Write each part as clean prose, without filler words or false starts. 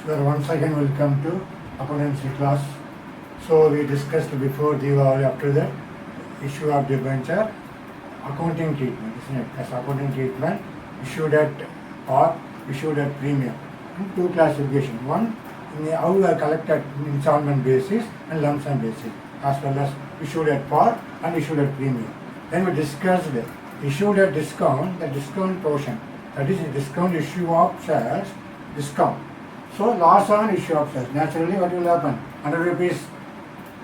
So once again welcome to accountancy class. So we discussed before Diwali up to the issue of debenture, accounting treatment, isn't it? As accounting treatment issued at or issued at premium. And two classification. One in the, how you are collected in installment basis and lump sum basis, as well as issued at par and issued at premium. Then we discussed issued at discount, the discount portion, that is the discount issue of shares, discount. So loss on issue of shares. Naturally, what will happen? 100 rupees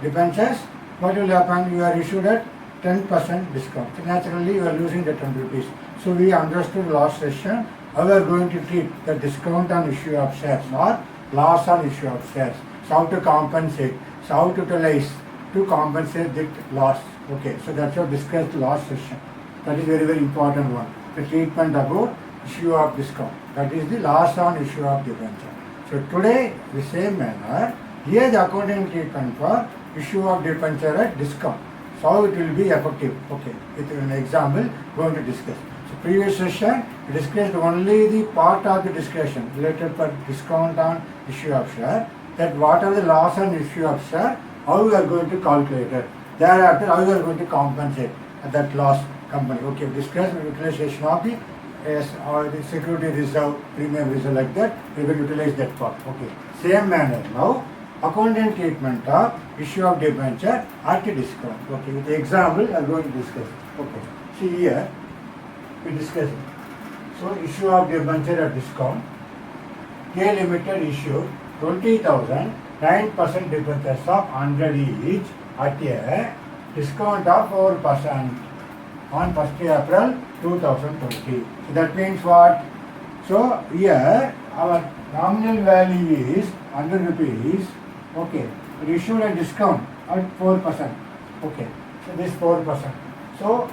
debentures, what will happen? You are issued at 10% discount. So naturally, you are losing the 10 rupees. So we understood last session how we are going to treat the discount on issue of shares or loss on issue of shares. So how to compensate, so how to utilize to compensate that loss. Okay, so that's what discussed last session. That is very, very important one. The treatment about issue of discount. That is the loss on issue of debenture. So today, the same manner, here the accounting treatment for issue of debenture at discount. So how it will be effective. Okay, with an example, going to discuss. So previous session, we discussed only the part of the discussion related for discount on issue of share. That what are the loss on issue of share, how we are going to calculate it. Thereafter, how we are going to compensate that loss company. Okay, discuss utilization of the or the security reserve, premium reserve, like that, we will utilize that part. Okay. Same manner now, accounting treatment of issue of debenture at a discount. Okay, with the example I am going to discuss. Okay. See here, we discuss it. So issue of debenture at discount, K Limited issued 20,000, 9% debentures of 100 each at a discount of 4% on 1st April 2020. So that means what? So here our nominal value is 100 rupees. Okay. It issued a discount at 4%. Okay. So this 4%. So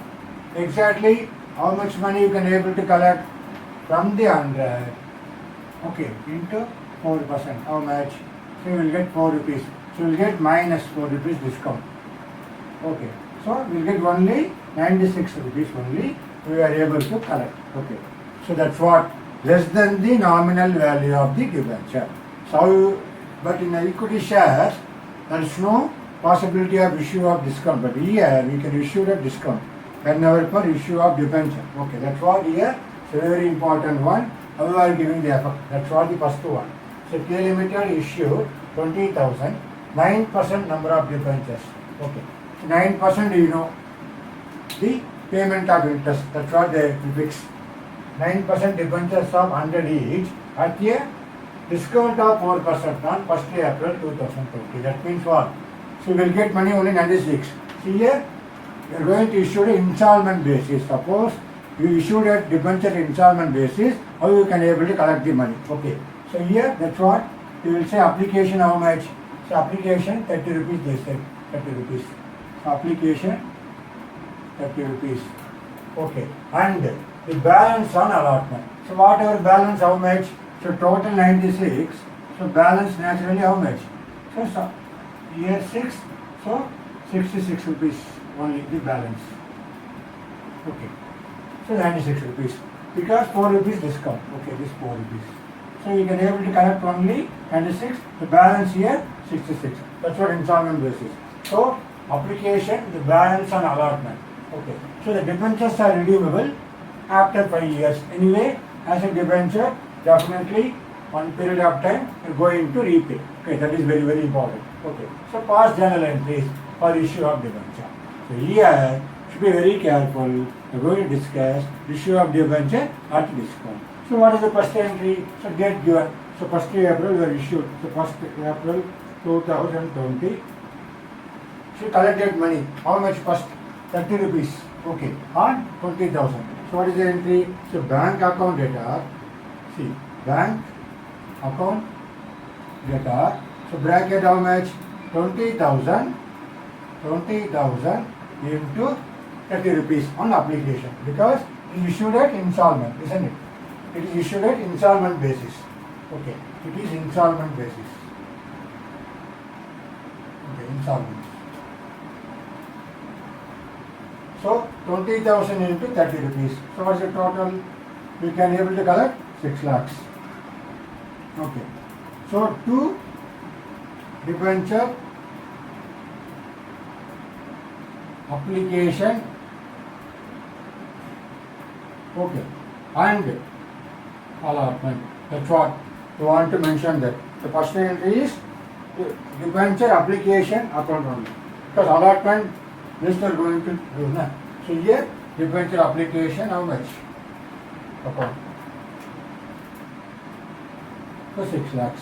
exactly how much money you can able to collect from the 100. Okay. Into 4%. How much? So you will get 4 rupees. So you will get minus 4 rupees discount. Okay. So we will get only 96 rupees only we are able to collect. Okay. So that's what? Less than the nominal value of the debenture. So, but in equity shares, there is no possibility of issue of discount. But here we can issue the discount whenever for issue of debenture. Okay. That's what here. So very important one. How we are giving the effect. That's what the first one. So K Limited issued 20,000, 9% number of debentures. Okay. So 9% you know the payment of interest. That's what they fix. 9% debentures of 100 each at a discount of 4% on 1st April 2020. That means what? So you will get money only 96. See here, you are going to issue the installment basis. Suppose you issued a debenture installment basis, how you can able to collect the money. Okay. So here, that's what you will say application how much? So application 30 rupees they said. 30 rupees. So application 30 rupees. Okay. And the balance on allotment. So whatever balance how much? So total 96. So balance naturally how much? So year 6. So 66 rupees only the balance. Okay. So 96 rupees. Because 4 rupees discount. Okay, this 4 rupees. So you can able to collect only 96. The balance here 66. That's what installment basis. So application, the balance on allotment. Okay. So the debentures are redeemable after 5 years. Anyway, as a debenture, definitely one period of time you are going to repay. Okay, that is very, very important. Okay. So past journal entries for issue of debenture. So here should be very careful. We are going to discuss issue of debenture at discount. So what is the first entry? So date given. So 1st April we are issued. So 1st April 2020. She collected money. How much first? 30 rupees. Okay. On 20,000. So what is the entry? So bank account data. See, bank account data. So bracket how much? 20,000. 20,000 into 30 rupees on application. Because it is issued at installment, isn't it? It is issued at installment basis. Okay. It is installment basis. Okay, installment. So 20,000 into 30 rupees. So what's the total? We can able to collect 6 lakhs. Okay. So two debenture application, okay, and allotment. That's what you want to mention that. The first entry is debenture application account only. Because allotment, this are going to do na. So here debenture application, how much? Account. So 6 lakhs.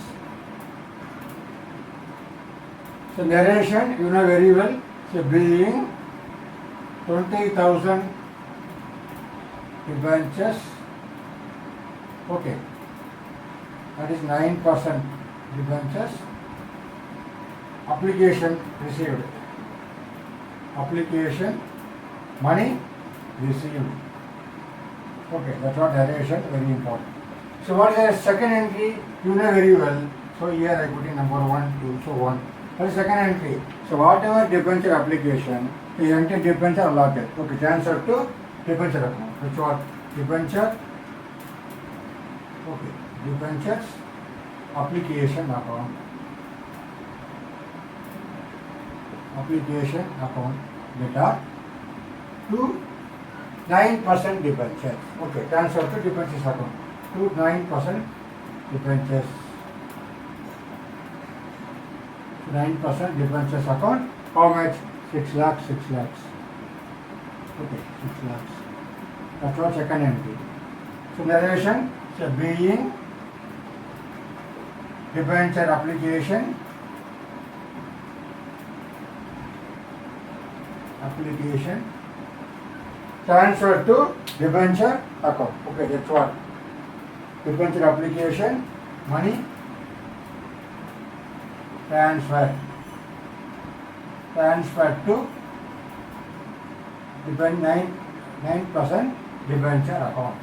So narration, you know very well. So being 20,000 debentures, okay, that is 9% debentures, application received, application money received, okay, that's what narration, very important. So what is the second entry, you know very well. So here I put in number 1, 2, so 1. What is second entry? So whatever debenture application is entered debenture allotted, okay, transferred to debenture account. That's what debenture, okay, debentures application account, application account data to 9% debentures, okay, transfer to debentures account to 9% debentures, 9% debentures account. How much? 6 lakhs, 6 lakhs, okay, 6 lakhs. That's what second entry. So narration, so being debenture application, transfer to debenture account. Okay, that's what. Debenture application, money, transfer to 9% debenture account.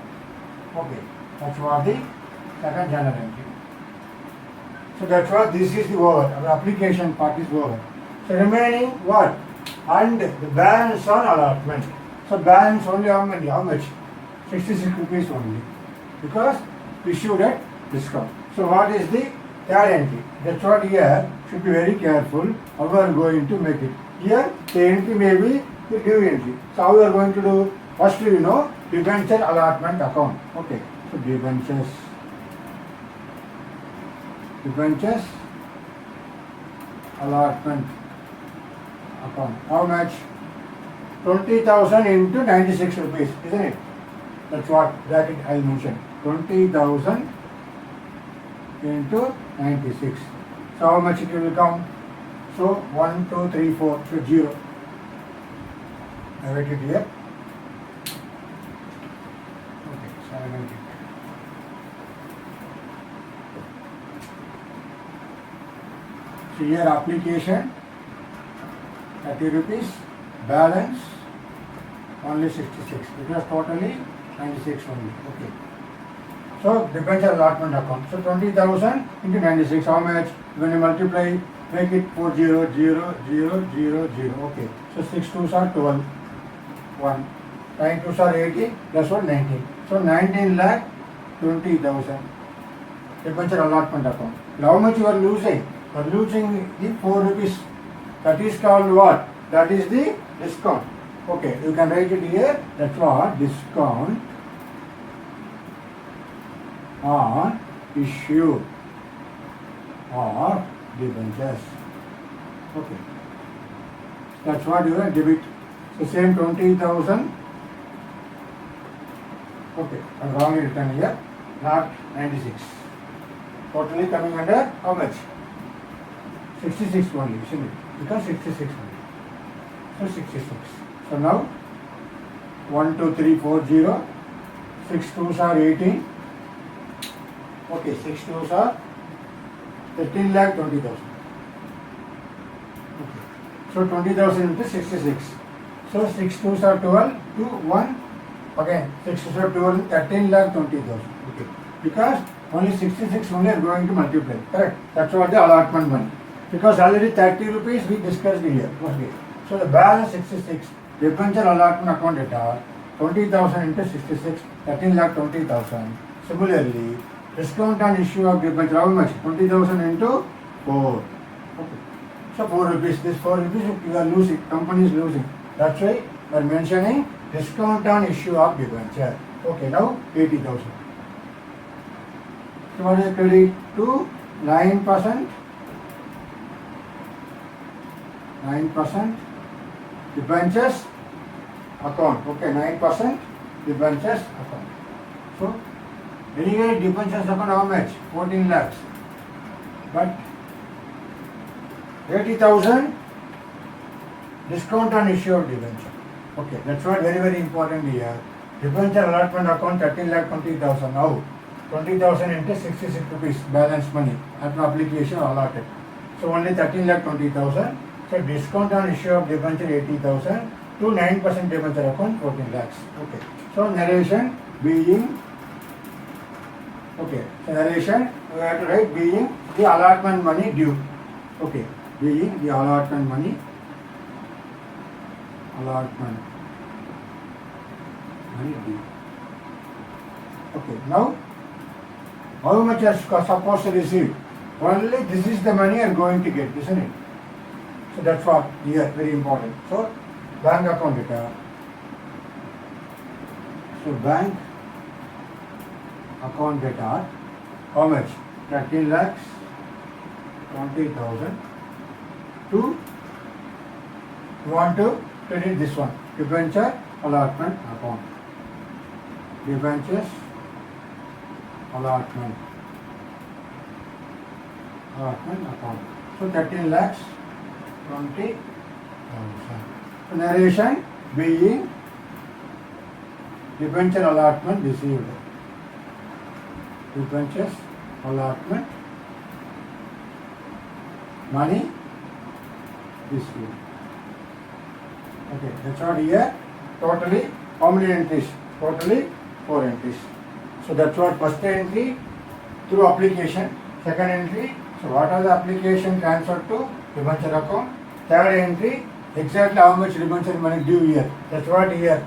Okay, that's what the second journal entry. So that's what this is the over. Our application part is over. So remaining what? And the balance on allotment. So balance only how many? How much? 66 rupees only. Because issued at discount. So what is the third entry? That's what here should be very careful how we are going to make it. Here the entry may be the due entry. So how we are going to do? First you know debenture allotment account. Okay. So debentures allotment account. How much? 20,000 into 96 rupees, isn't it? That's what bracket I will mention. 20,000 into 96. So how much it will come? So 1, 2, 3, 4. So 0. I write it here. Okay, so I write it. So here application 30 rupees, balance only 66. It was totally 96 only. Okay. So debenture allotment account. So 20,000 into 96. How much? When you multiply, make it 400,000. Okay. So 6 2s are 12. 1. 9 2s are 80. Plus 1 19. So 19 lakh 20,000. Debenture allotment account. How much you are losing? You are losing the 4 rupees. That is called what? That is the discount. Okay, you can write it here. That's what discount on issue or debentures. Okay, that's what you will debit. So same 20,000. Okay, I'm wrongly written here. Not 96. Totally coming under how much? 66 only, isn't it? Because 66 only. So 66. So now 1, 2, 3, 4, 0. 6 2s are 18. Okay, 6 2s are 13 lakh 20,000. Okay. So 20,000 into 66. So 6 2s are 12. 2, 1. Again, 6 2s are 12. 13 lakh 20,000. Okay. Because only 66 only are going to multiply. Correct? That's what the allotment money. Because already 30 rupees we discussed here. Okay. So the balance 66. Debenture allotment account data 20,000 into 66. 13 lakh 20,000. Similarly, Discount on issue of debenture, how much? 20,000 into 4. Okay. So 4 rupees, this 4 rupees you are losing, company is losing. That's why we are mentioning discount on issue of debenture. Okay, now 80,000. So what is credit to 9%? 9% debentures account. Okay, 9% debentures account. So anyway, debentures account how much? 14 lakhs. But 80,000 discount on issue of debenture. Okay, that's what very important here. Debenture allotment account 13 lakh 20,000. Now 20,000 into 66 rupees balance money after application allotted. So only 13 lakh 20,000. So discount on issue of debenture 80,000 to 9% debenture account 14 lakhs. Okay. So narration being, okay, so narration we have to write being the allotment money due. Okay, being the allotment money, allotment money due. Okay, now how much are supposed to receive? Only this is the money I am going to get, isn't it? So that's what here very important. So bank account data. So bank account data, how much? 13 lakhs 20,000 to you want to credit this one, debenture allotment account. Debentures allotment account. So 13 lakhs 20,000. So narration being debenture allotment received. Debentures allotment money received. Okay, that's what here. Totally how many entries? Totally 4 entries. So that's what first entry through application. Second entry, so what are the application transferred to debenture account? Third entry, exactly how much debenture money due here. That's what here.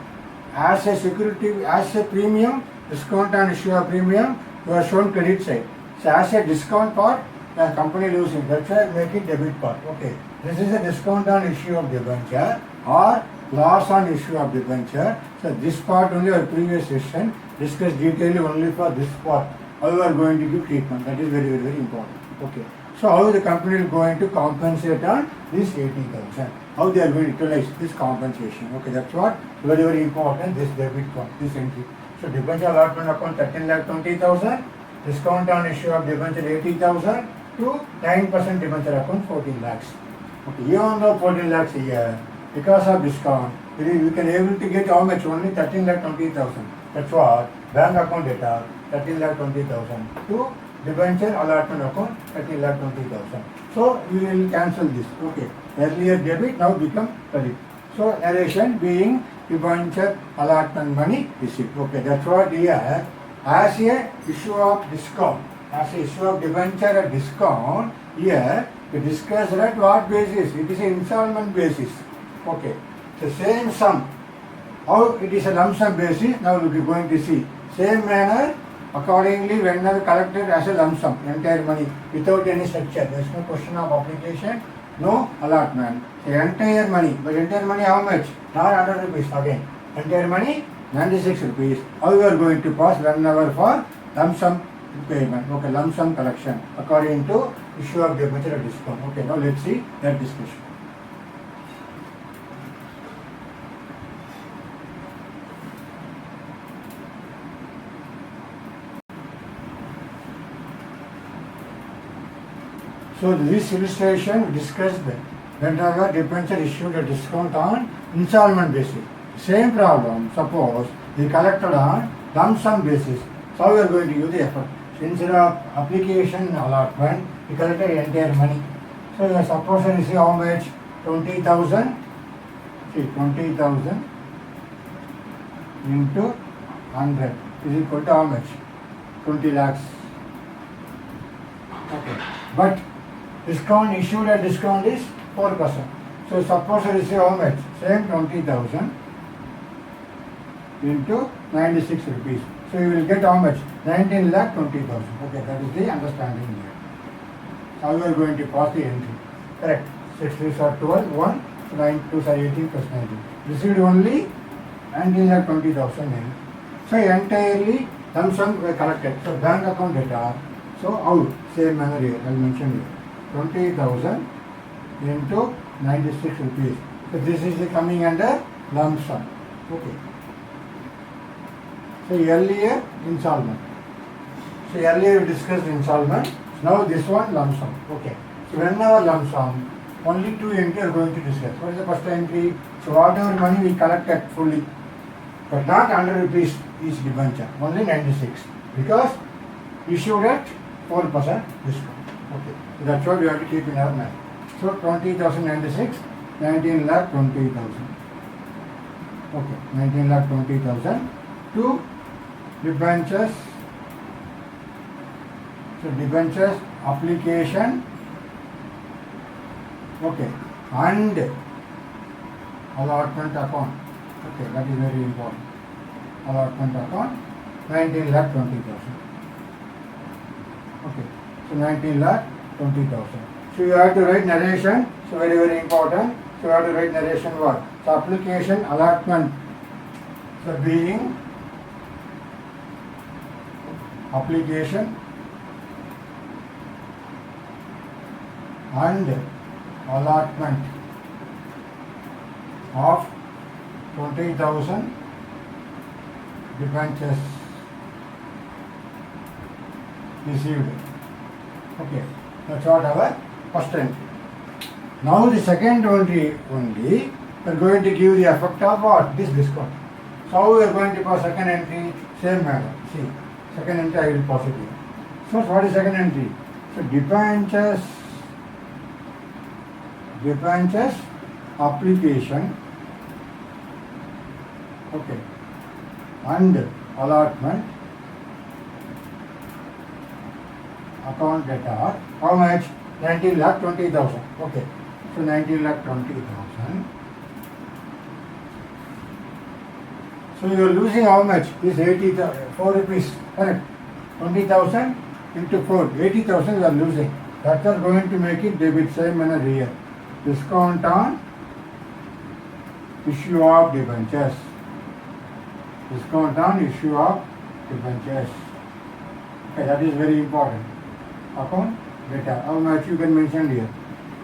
As a security, as a premium, discount on issue of premium, you are shown credit side. So as a discount part, the company losing. That's why make it debit part. Okay. This is a discount on issue of debenture or loss on issue of debenture. So this part only our previous session discussed detailedly only for this part. How you are going to give treatment. That is very important. Okay. So how the company is going to compensate on this 80,000? How they are going to utilize this compensation? Okay, that's what very important. This debit part, this entry. So debenture allotment account 13 lakh 20,000, discount on issue of debenture 80,000 to 9% debenture account 14 lakhs. Okay, even though 14 lakhs a year, because of discount, we can able to get how much? Only 13 lakh 20,000. That's what bank account data 13 lakh 20,000 to debenture allotment account 13 lakh 20,000. So we will cancel this. Okay, earlier debit now become credit. So narration being debenture allotment money received. Okay, that's what here as a issue of discount, as a issue of debenture at discount. Here we discuss at what basis? It is an installment basis. Okay, so same sum. How it is a lump sum basis? Now we will be going to see same manner. Accordingly, whenever collected as a lump sum, entire money without any structure, there is no question of application, no allotment. The entire money, but entire money how much? Not 100 rupees again. Entire money 96 rupees. How you are going to pass whenever for lump sum payment? Okay, lump sum collection according to issue of debenture discount. Okay, now let's see that discussion. So this illustration discussed whenever debenture issued a discount on installment basis. Same problem, suppose we collected on lump sum basis. So how we are going to use the effort? So instead of application allotment, we collected entire money. So you are supposed to receive how much? 20,000. See, 20,000 into 100 is equal to how much? 20 lakhs. Okay, but discount issued at discount is 4%. So suppose I receive how much? Same 20,000 into 96 rupees. So you will get how much? 19 lakh 20,000. Okay, that is the understanding here. How you are going to pass the entry? Correct. 6 3s are 12, 1, so 9 2s are 18 plus 19. Received only 19 lakh 20,000 in. So entirely lump sum were collected. So bank account data. So out, same manner here, I will mention here. 20,000 into 96 rupees. So this is the coming under lump sum. Okay. So earlier installment. So earlier we discussed installment. Now this one lump sum. Okay. So whenever lump sum, only two entries are going to discuss. What is the first entry? So whatever money we collected fully, but not 100 rupees each debenture, only 96, because issued at 4% discount. Okay. So that's what we have to keep in our mind. So 20,096, 19 lakh 20,000. Okay, 19 lakh 20,000. Two debentures. So debentures application. Okay, and allotment account. Okay, that is very important. Allotment account, 19 lakh 20,000. Okay, so 19 lakh 20,000. So you have to write narration. So very, very important. So you have to write narration what? So application, allotment. So being application and allotment of 20,000 debentures received. Okay, that's what our first entry. Now the second entry only, we are going to give the effect of what? This discount. So how we are going to pass second entry? Same manner. See, second entry I will pass it here. So what is second entry? So debentures application, okay, and allotment account data. How much? 19 lakh 20,000. Okay, so 19 lakh 20,000. So you are losing how much? This 4 rupees, correct? 20,000 into 4, 80,000 you are losing. That are going to make it debit, same manner here. Discount on issue of debentures. Discount on issue of debentures. Okay, that is very important. Account data. How much you can mention here.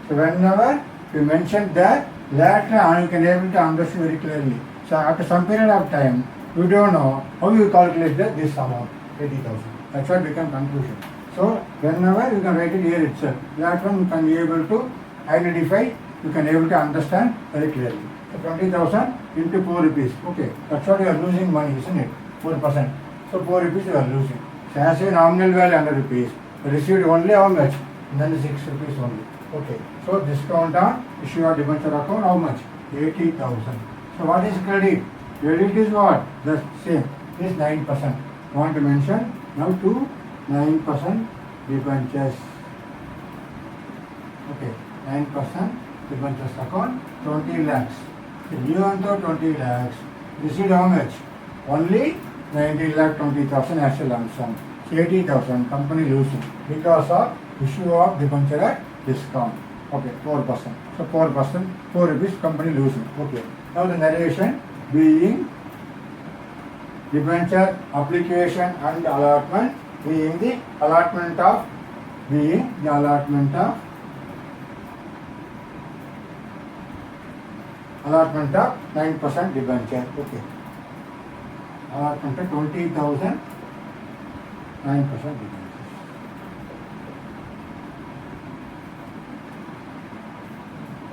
So whenever you mention that, later on you can able to understand very clearly. So after some period of time, you don't know how you calculate this amount, 80,000. That's what become conclusion. So whenever you can write it here itself, that one you can be able to identify, you can able to understand very clearly. So 20,000 into 4 rupees. Okay, that's what you are losing money, isn't it? 4%. So 4 rupees you are losing. So as a nominal value 100 rupees, you received only how much? Then 6 rupees only. Okay, so discount on issue of debenture account, how much? 80,000. So what is credit? Credit is what? The same. This 9%. Want to mention now to 9% debentures. Okay, 9% debentures account, 20 lakhs. So you on to 20 lakhs. Received how much? Only 19 lakh 20,000 as a lump sum. So 80,000 company losing because of issue of debenture at discount. Okay, 4%. So 4%, 4 rupees company losing. Okay. Now the narration being debenture application and allotment, being the allotment of 9% debenture. Okay. Allotment of 20,000, 9% debenture.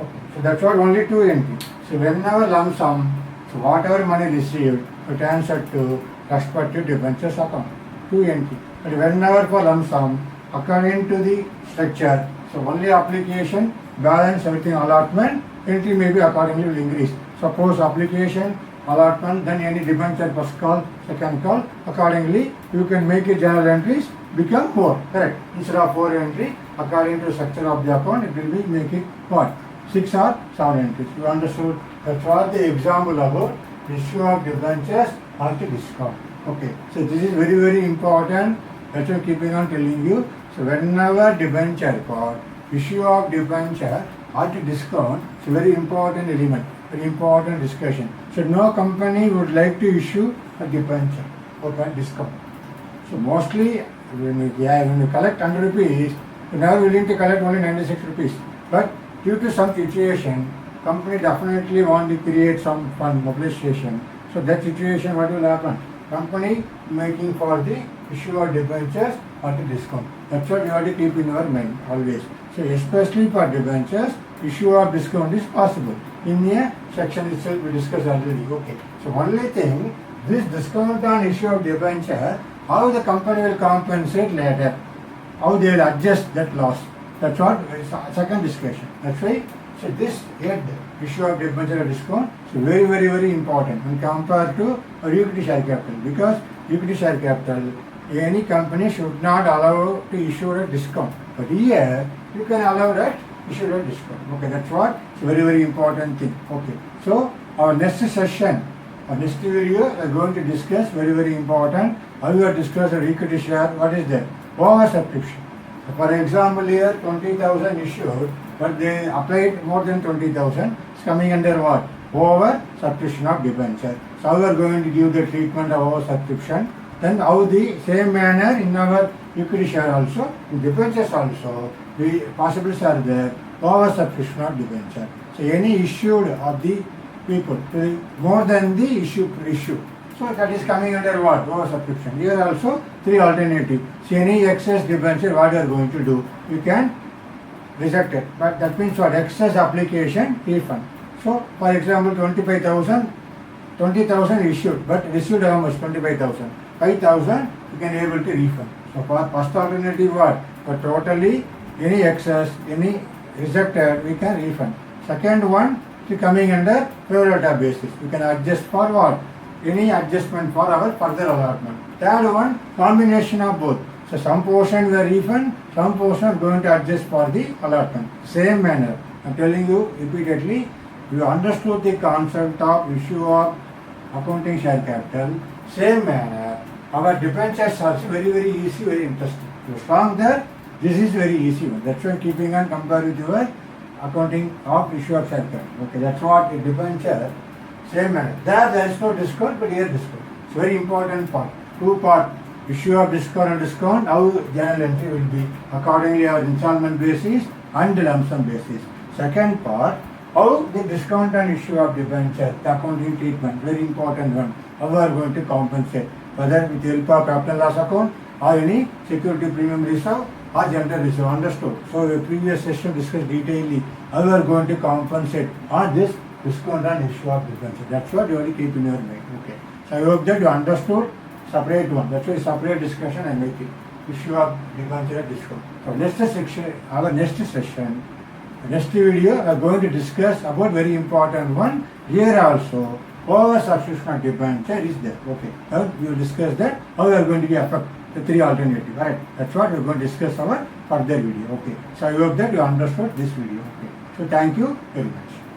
Okay. So that's what only two entries. So whenever lump sum, so whatever money received, we transfer to respective debentures account. Two entries. But whenever for lump sum, according to the structure, so only application, balance, everything allotment, entry may be accordingly will increase. Suppose application, allotment, then any debenture first call, second call, accordingly you can make a journal entries become more. Correct. Instead of 4 entry, according to the structure of the account, it will be make it what? 6 or 7 entries. You understood? That's what the example about issue of debentures or the discount. Okay, so this is very, very important. That's why keeping on telling you. So whenever debenture for issue of debenture or to discount, it's a very important element, very important discussion. So no company would like to issue a debenture or a discount. So mostly when you collect 100 rupees, you're never willing to collect only 96 rupees. But due to some situation, company definitely want to create some fund mobilization. So that situation, what will happen? Company making for the issue of debentures or the discount. That's what you have to keep in your mind always. So especially for debentures, issue of discount is possible. In a section itself we discussed already. Okay. So only thing, this discount on issue of debenture, how the company will compensate later, how they will adjust that loss. That's what second discussion. That's why. So this head issue of debenture discount is very, very, very important when compared to a equity share capital, because equity share capital, any company should not allow to issue a discount. But here you can allow that issue a discount. Okay, that's what it's a very, very important thing. Okay. So our next session, our next video, we are going to discuss very, very important. How you are discuss a equity share, what is that? Over subscription. For example, here 20,000 issued, but they applied more than 20,000. It's coming under what? Over subscription of debenture. So how we are going to give the treatment of over subscription. Then how the same manner in our equity share also, in debentures also, the possibilities are there. Over subscription of debenture. So any issued of the people more than the issue. So that is coming under what? Over subscription. Here also three alternatives. So any excess debenture, what you are going to do? You can reject it. But that means what? Excess application, refund. So for example, 25,000, 20,000 issued, but received how much? 25,000. 5,000 you can able to refund. So for first alternative what? For totally any excess, any rejected, we can refund. Second one, is coming under prorata basis. You can adjust for what? Any adjustment for our further allotment. Third one, combination of both. So some portion we refund, some portion going to adjust for the allotment. Same manner. I am telling you repeatedly, you understood the concept of issue of accounting share capital. Same manner, our debentures are very, very easy, very interesting. You strong there, this is very easy one. That's why keeping on compare with your accounting of issue of share capital. Okay, that's what a debenture. Same manner. There is no discount, but here discount. It's very important part. Two part. Issue of discount and discount, how journal entry will be accordingly our installment basis and lump sum basis. Second part, how the discount and issue of debenture, the accounting treatment, very important one. How we are going to compensate, whether with the help of capital loss account or any security premium reserve or general reserve. Understood? So the previous session discussed detailedly how we are going to compensate on this discount and issue of debenture. That's what you only keep in your mind. Okay. So I hope that you understood. Separate one. That's why separate discussion I make it. Issue of debenture discount. So next section, our next session, next video, we are going to discuss about very important one. Here also, over subscription of debenture is there. Okay. Now we will discuss that. How we are going to affect the three alternatives. Right. That's what we are going to discuss our further video. Okay. So I hope that you understood this video. Okay. So thank you very much.